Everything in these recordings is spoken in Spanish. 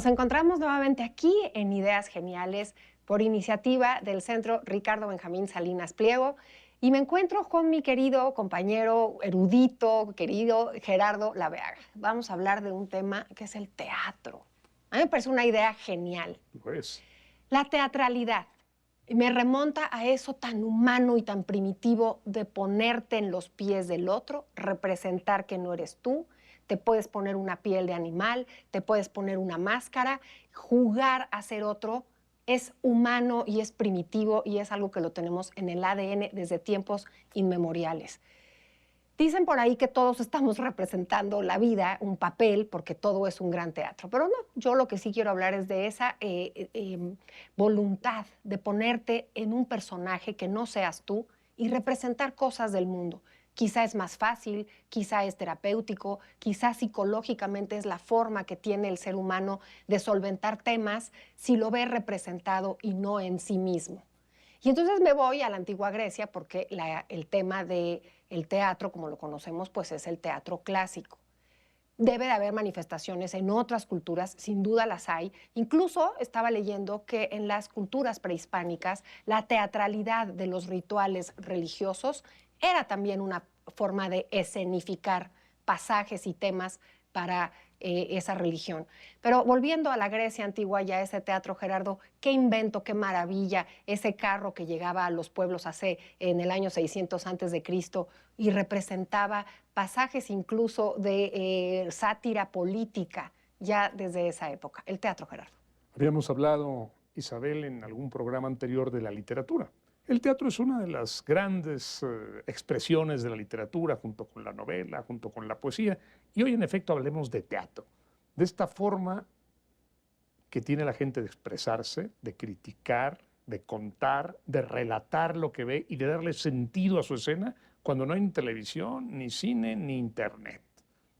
Nos encontramos nuevamente aquí en Ideas Geniales por iniciativa del Centro Ricardo Benjamín Salinas Pliego y me encuentro con mi querido compañero erudito, querido Gerardo Laveaga. Vamos a hablar de un tema que es el teatro. A mí me parece una idea genial. Pues. La teatralidad. Me remonta a eso tan humano y tan primitivo de ponerte en los pies del otro, representar que no eres tú. Te puedes poner una piel de animal, te puedes poner una máscara, jugar a ser otro es humano y es primitivo y es algo que lo tenemos en el ADN desde tiempos inmemoriales. Dicen por ahí que todos estamos representando la vida, un papel, porque todo es un gran teatro. Pero no, yo lo que sí quiero hablar es de esa voluntad de ponerte en un personaje que no seas tú y representar cosas del mundo. Quizá es más fácil, quizá es terapéutico, quizá psicológicamente es la forma que tiene el ser humano de solventar temas si lo ve representado y no en sí mismo. Y entonces me voy a la antigua Grecia porque el tema del teatro, como lo conocemos, pues es el teatro clásico. Debe de haber manifestaciones en otras culturas, sin duda las hay. Incluso estaba leyendo que en las culturas prehispánicas la teatralidad de los rituales religiosos era también una forma de escenificar pasajes y temas para esa religión. Pero volviendo a la Grecia antigua y a ese teatro, Gerardo, qué invento, qué maravilla, ese carro que llegaba a los pueblos en el año 600 antes de Cristo y representaba pasajes incluso de sátira política ya desde esa época. El teatro, Gerardo. Habíamos hablado, Isabel, en algún programa anterior de la literatura. El teatro es una de las grandes expresiones de la literatura, junto con la novela, junto con la poesía. Y hoy, en efecto, hablemos de teatro. De esta forma que tiene la gente de expresarse, de criticar, de contar, de relatar lo que ve y de darle sentido a su escena cuando no hay ni televisión, ni cine, ni internet.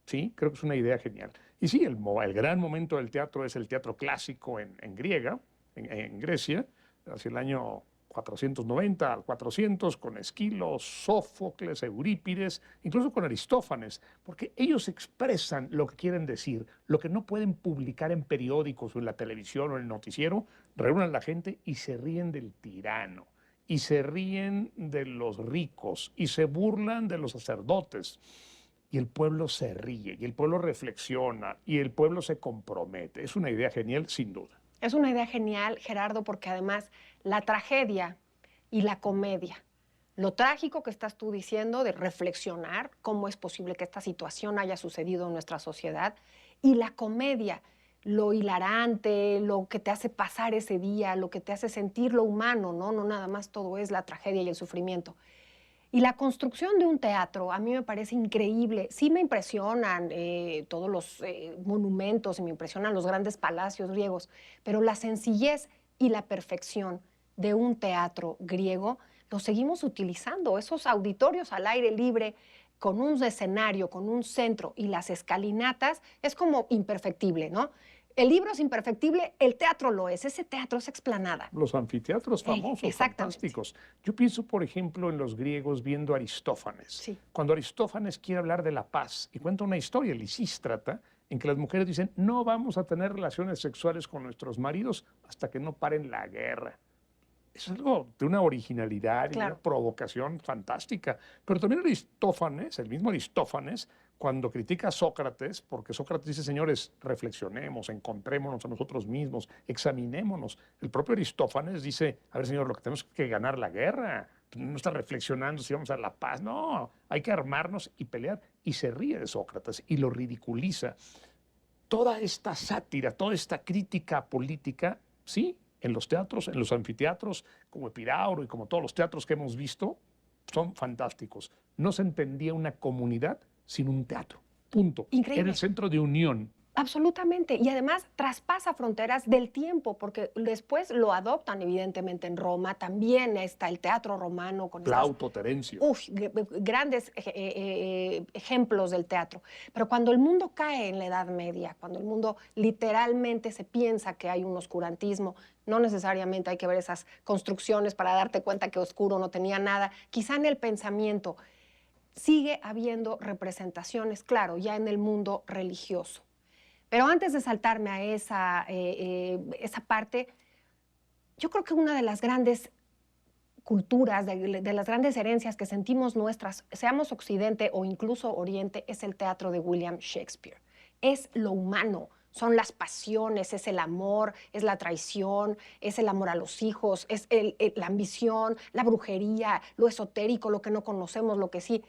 Sí, creo que es una idea genial. Y sí, el gran momento del teatro es el teatro clásico en Grecia, hacia el año 490 al 400, con Esquilo, Sófocles, Eurípides, incluso con Aristófanes, porque ellos expresan lo que quieren decir, lo que no pueden publicar en periódicos o en la televisión o en el noticiero, reúnen a la gente y se ríen del tirano, y se ríen de los ricos, y se burlan de los sacerdotes. Y el pueblo se ríe, y el pueblo reflexiona, y el pueblo se compromete. Es una idea genial, sin duda. Es una idea genial, Gerardo, porque además la tragedia y la comedia, lo trágico que estás tú diciendo de reflexionar cómo es posible que esta situación haya sucedido en nuestra sociedad, y la comedia, lo hilarante, lo que te hace pasar ese día, lo que te hace sentir lo humano, ¿no? No nada más todo es la tragedia y el sufrimiento. Y la construcción de un teatro a mí me parece increíble. Sí me impresionan todos los monumentos y me impresionan los grandes palacios griegos, pero la sencillez y la perfección de un teatro griego lo seguimos utilizando. Esos auditorios al aire libre con un escenario, con un centro y las escalinatas es como imperfectible, ¿no? El libro es imperfectible, el teatro lo es. Ese teatro es explanada. Los anfiteatros famosos, fantásticos. Yo pienso, por ejemplo, en los griegos viendo a Aristófanes. Sí. Cuando Aristófanes quiere hablar de la paz y cuenta una historia, Lisístrata, en que las mujeres dicen, no vamos a tener relaciones sexuales con nuestros maridos hasta que no paren la guerra. Es algo de una originalidad y Claro. una provocación fantástica. Pero también Aristófanes, el mismo Aristófanes, cuando critica a Sócrates, porque Sócrates dice, señores, reflexionemos, encontrémonos a nosotros mismos, examinémonos. El propio Aristófanes dice, a ver, señor, lo que tenemos es que ganar la guerra. No está reflexionando si vamos a la paz. No, hay que armarnos y pelear. Y se ríe de Sócrates y lo ridiculiza. Toda esta sátira, toda esta crítica política, sí, en los teatros, en los anfiteatros, como Epidauro y como todos los teatros que hemos visto, son fantásticos. No se entendía una comunidad sin un teatro. Punto. Increíble. Era el centro de unión. Absolutamente. Y además traspasa fronteras del tiempo, porque después lo adoptan evidentemente en Roma. También está el teatro romano con Plauto, Terencio. grandes ejemplos del teatro. Pero cuando el mundo cae en la Edad Media, cuando el mundo literalmente se piensa que hay un oscurantismo, no necesariamente hay que ver esas construcciones para darte cuenta que oscuro no tenía nada. Quizá en el pensamiento sigue habiendo representaciones, claro, ya en el mundo religioso. Pero antes de saltarme a esa parte, yo creo que una de las grandes culturas, de las grandes herencias que sentimos nuestras, seamos Occidente o incluso Oriente, es el teatro de William Shakespeare. Es lo humano, son las pasiones, es el amor, es la traición, es el amor a los hijos, es la ambición, la brujería, lo esotérico, lo que no conocemos, lo que sí.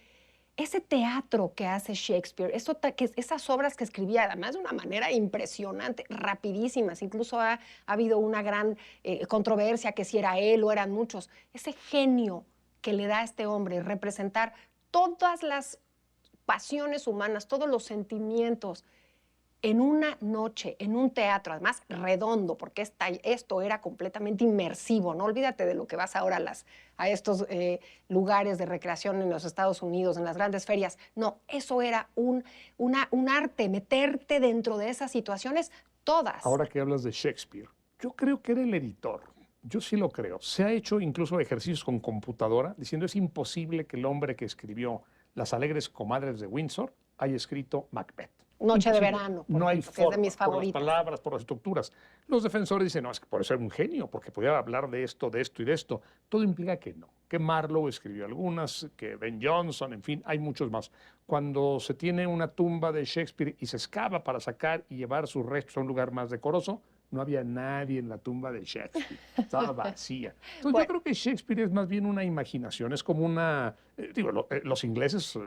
Ese teatro que hace Shakespeare, esas obras que escribía además de una manera impresionante, rapidísimas, incluso ha habido una gran controversia que si era él o eran muchos, ese genio que le da a este hombre representar todas las pasiones humanas, todos los sentimientos en una noche, en un teatro, además redondo, porque esto era completamente inmersivo. No olvídate de lo que vas ahora a estos lugares de recreación en los Estados Unidos, en las grandes ferias. No, eso era un arte, meterte dentro de esas situaciones todas. Ahora que hablas de Shakespeare, yo creo que era el editor. Yo sí lo creo. Se ha hecho incluso ejercicios con computadora diciendo es imposible que el hombre que escribió Las alegres comadres de Windsor haya escrito Macbeth. Noche de Imposible. verano, No hay ejemplo, que es de forma, mis por las favoritas. palabras, por las estructuras. Los defensores dicen, no, es que por eso era un genio, porque podía hablar de esto y de esto. Todo implica que no, que Marlowe escribió algunas, que Ben Jonson, en fin, hay muchos más. Cuando se tiene una tumba de Shakespeare y se excava para sacar y llevar sus restos a un lugar más decoroso, no había nadie en la tumba de Shakespeare, estaba vacía. Entonces Bueno. yo creo que Shakespeare es más bien una imaginación, es como una... los ingleses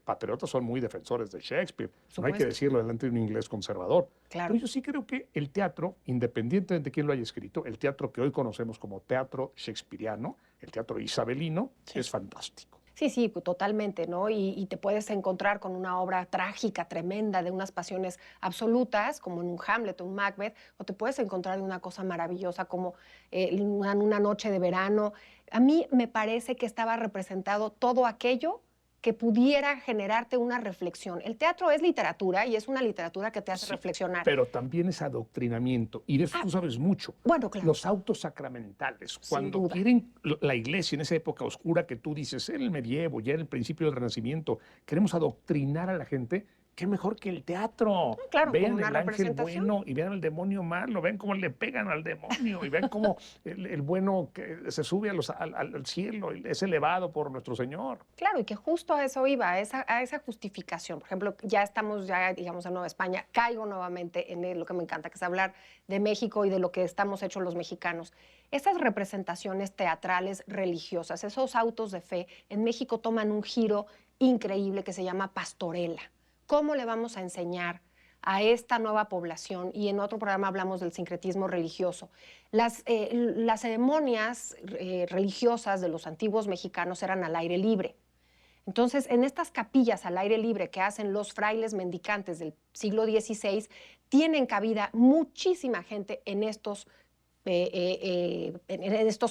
patriotas son muy defensores de Shakespeare, no hay que decirlo delante de un inglés conservador. Claro. Pero yo sí creo que el teatro, independientemente de quién lo haya escrito, el teatro que hoy conocemos como teatro shakespeariano, el teatro isabelino, Sí. es fantástico. Sí, sí, pues, totalmente, ¿no? Y te puedes encontrar con una obra trágica, tremenda, de unas pasiones absolutas, como en un Hamlet o un Macbeth, o te puedes encontrar de una cosa maravillosa como una noche de verano. A mí me parece que estaba representado todo aquello que pudiera generarte una reflexión. El teatro es literatura y es una literatura que te hace Sí, reflexionar. pero también es adoctrinamiento, y de eso tú sabes mucho. Bueno, claro. Los autos sacramentales, Sin cuando duda. quieren la iglesia en esa época oscura que tú dices, en el medievo, ya en el principio del Renacimiento, queremos adoctrinar a la gente, qué mejor que el teatro. Claro, como Vean una el ángel representación. bueno y vean al demonio malo, vean cómo le pegan al demonio y vean cómo el bueno que se sube al cielo, es elevado por nuestro Señor. Claro, y que justo a eso iba, a esa justificación. Por ejemplo, ya estamos, digamos, en Nueva España. Caigo nuevamente en lo que me encanta, que es hablar de México y de lo que estamos hechos los mexicanos. Esas representaciones teatrales religiosas, esos autos de fe, en México toman un giro increíble que se llama pastorela. ¿Cómo le vamos a enseñar a esta nueva población? Y en otro programa hablamos del sincretismo religioso. Las ceremonias religiosas de los antiguos mexicanos eran al aire libre. Entonces, en estas capillas al aire libre que hacen los frailes mendicantes del siglo XVI, tienen cabida muchísima gente en estos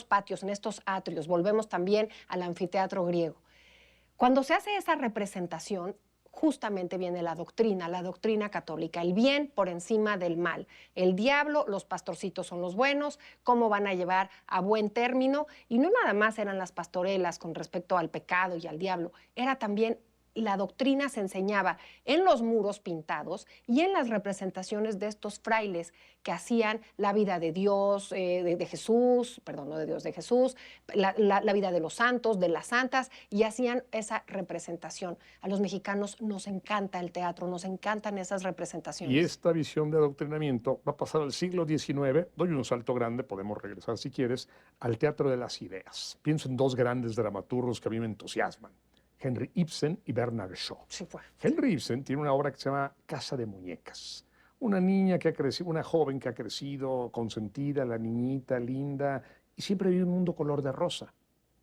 patios, en estos atrios. Volvemos también al anfiteatro griego. Cuando se hace esa representación, justamente viene la doctrina católica, el bien por encima del mal. El diablo, los pastorcitos son los buenos, cómo van a llevar a buen término. Y no nada más eran las pastorelas con respecto al pecado y al diablo, era también la doctrina se enseñaba en los muros pintados y en las representaciones de estos frailes que hacían la vida de Dios, de Jesús, perdón, no de Dios, de Jesús, la vida de los santos, de las santas, y hacían esa representación. A los mexicanos nos encanta el teatro, nos encantan esas representaciones. Y esta visión de adoctrinamiento va a pasar al siglo XIX, doy un salto grande, podemos regresar si quieres, al teatro de las ideas. Pienso en dos grandes dramaturgos que a mí me entusiasman. Henry Ibsen y Bernard Shaw. Sí, pues. Henry Ibsen tiene una obra que se llama Casa de Muñecas. Una niña que ha crecido, una joven que ha crecido consentida, la niñita linda, y siempre vive en un mundo color de rosa.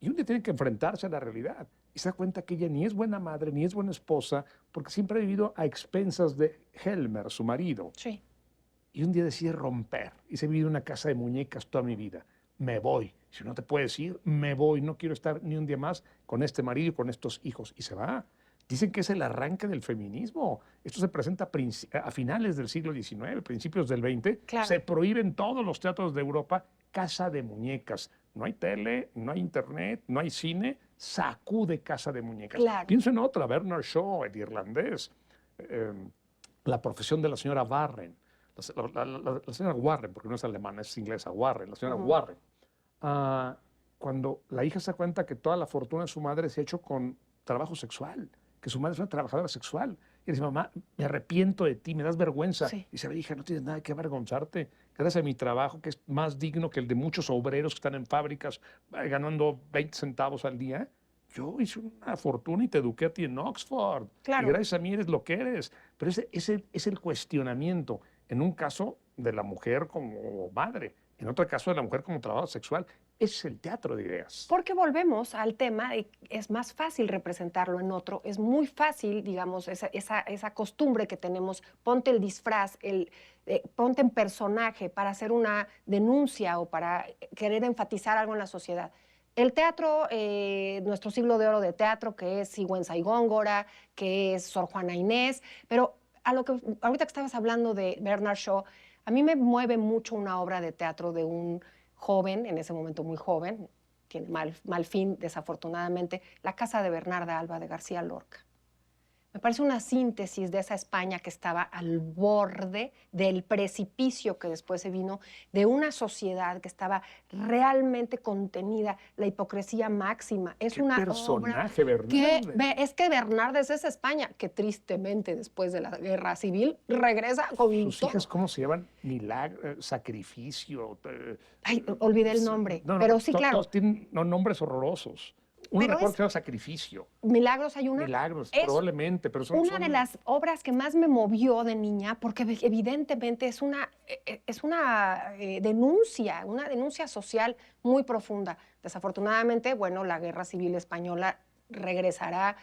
Y un día tiene que enfrentarse a la realidad y se da cuenta que ella ni es buena madre, ni es buena esposa, porque siempre ha vivido a expensas de Helmer, su marido. Sí. Y un día decide romper y se vive en una casa de muñecas toda mi vida. Me voy. Si no te puedes ir, me voy. No quiero estar ni un día más con este marido y con estos hijos. Y se va. Dicen que es el arranque del feminismo. Esto se presenta a finales del siglo XIX, principios del XX. Claro. Se prohíben todos los teatros de Europa Casa de Muñecas. No hay tele, no hay internet, no hay cine. Sacude Casa de Muñecas. Claro. Pienso en otra, Bernard Shaw, el irlandés. la profesión de la señora Warren, la señora Warren, porque no es alemana, es inglesa, Warren, la señora Warren. Cuando la hija se da cuenta que toda la fortuna de su madre se ha hecho con trabajo sexual, que su madre es una trabajadora sexual. Y dice, mamá, me arrepiento de ti, me das vergüenza. Sí. Y dice, hija, no tienes nada que avergonzarte. Gracias a mi trabajo, que es más digno que el de muchos obreros que están en fábricas ganando 20 centavos al día, yo hice una fortuna y te eduqué a ti en Oxford. Claro. Y gracias a mí eres lo que eres. Pero ese es el cuestionamiento, en un caso de la mujer como madre, en otro caso de la mujer como trabajo sexual. Ese es el teatro de ideas. Porque volvemos al tema de que es más fácil representarlo en otro, es muy fácil, digamos, esa costumbre que tenemos, ponte el disfraz, ponte en personaje para hacer una denuncia o para querer enfatizar algo en la sociedad. El teatro, nuestro siglo de oro de teatro, que es Sigüenza y Góngora, que es Sor Juana Inés, pero ahorita que estabas hablando de Bernard Shaw, a mí me mueve mucho una obra de teatro de un joven, en ese momento muy joven, tiene mal fin desafortunadamente, La casa de Bernarda Alba de García Lorca. Me parece una síntesis de esa España que estaba al borde del precipicio que después se vino, de una sociedad que estaba realmente contenida, la hipocresía máxima. Es una personaje, obra es que Bernardes es España, que tristemente después de la guerra civil regresa con sus todo. hijas, ¿cómo se llaman? Milagro, sacrificio. Ay, olvidé el nombre, No, pero sí, claro. Todos tienen nombres horrorosos. Uno recuerdo que se llama Sacrificio. Milagros hay una. Milagros, probablemente, pero son una de las obras que más me movió de niña, porque evidentemente es una denuncia social muy profunda. Desafortunadamente, bueno, la Guerra Civil Española regresará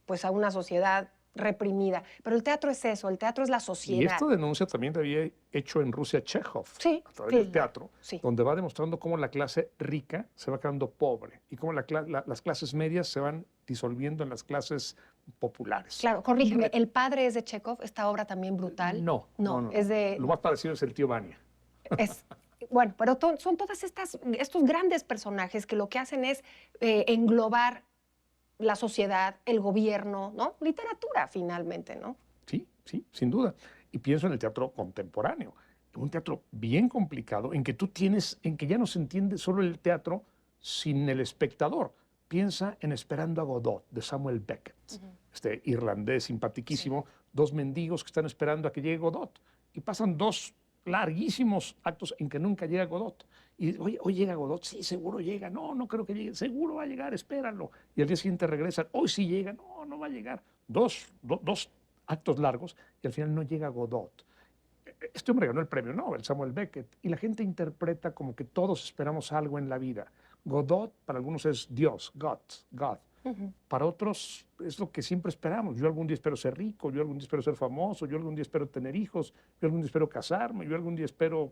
pues a una sociedad reprimida. Pero el teatro es eso, el teatro es la sociedad. Y esta denuncia también la había hecho en Rusia Chekhov, sí, a través del teatro, sí, donde va demostrando cómo la clase rica se va quedando pobre y cómo las clases medias se van disolviendo en las clases populares. Claro, corrígeme, ¿El padre es de Chekhov? ¿Esta obra también brutal? No, es de... Lo más parecido es El tío Vania. Bueno, pero son todas estos grandes personajes que lo que hacen es englobar la sociedad, el gobierno, ¿no? Literatura, finalmente, ¿no? Sí, sin duda. Y pienso en el teatro contemporáneo, un teatro bien complicado, en que ya no se entiende solo el teatro sin el espectador. Piensa en Esperando a Godot, de Samuel Beckett, este irlandés simpaticísimo, dos mendigos que están esperando a que llegue Godot. Y pasan dos larguísimos actos en que nunca llega Godot. Y hoy llega Godot, sí, seguro llega, no creo que llegue, seguro va a llegar, espéralo. Y al día siguiente regresan, hoy sí llega, no va a llegar. Dos actos largos y al final no llega Godot. Este hombre ganó el premio Nobel, Samuel Beckett, y la gente interpreta como que todos esperamos algo en la vida. Godot para algunos es Dios, God. Para otros es lo que siempre esperamos. Yo algún día espero ser rico, yo algún día espero ser famoso, yo algún día espero tener hijos, yo algún día espero casarme, yo algún día espero...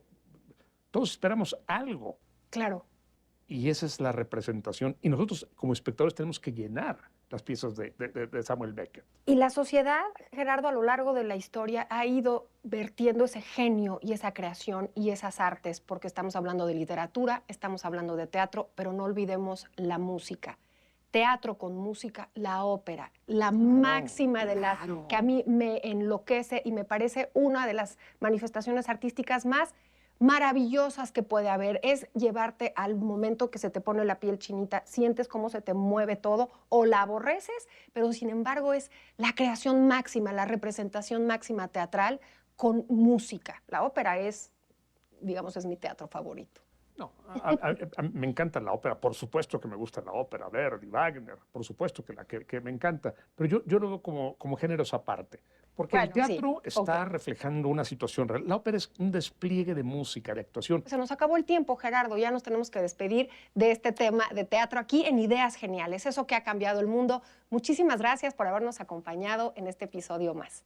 Todos esperamos algo. Claro. Y esa es la representación. Y nosotros como espectadores tenemos que llenar las piezas de Samuel Beckett. Y la sociedad, Gerardo, a lo largo de la historia ha ido vertiendo ese genio y esa creación y esas artes, porque estamos hablando de literatura, estamos hablando de teatro, pero no olvidemos la música. Teatro con música, la ópera, la máxima de las que a mí me enloquece y me parece una de las manifestaciones artísticas más maravillosas que puede haber, es llevarte al momento que se te pone la piel chinita, sientes cómo se te mueve todo o la aborreces, pero sin embargo es la creación máxima, la representación máxima teatral con música. La ópera es, digamos, es mi teatro favorito. No, me encanta la ópera, por supuesto que me gusta la ópera, Verdi, Wagner, por supuesto que me encanta, pero yo lo veo como géneros aparte, porque el teatro está reflejando una situación real. La ópera es un despliegue de música, de actuación. Se nos acabó el tiempo, Gerardo, ya nos tenemos que despedir de este tema de teatro aquí en Ideas Geniales, eso que ha cambiado el mundo. Muchísimas gracias por habernos acompañado en este episodio más.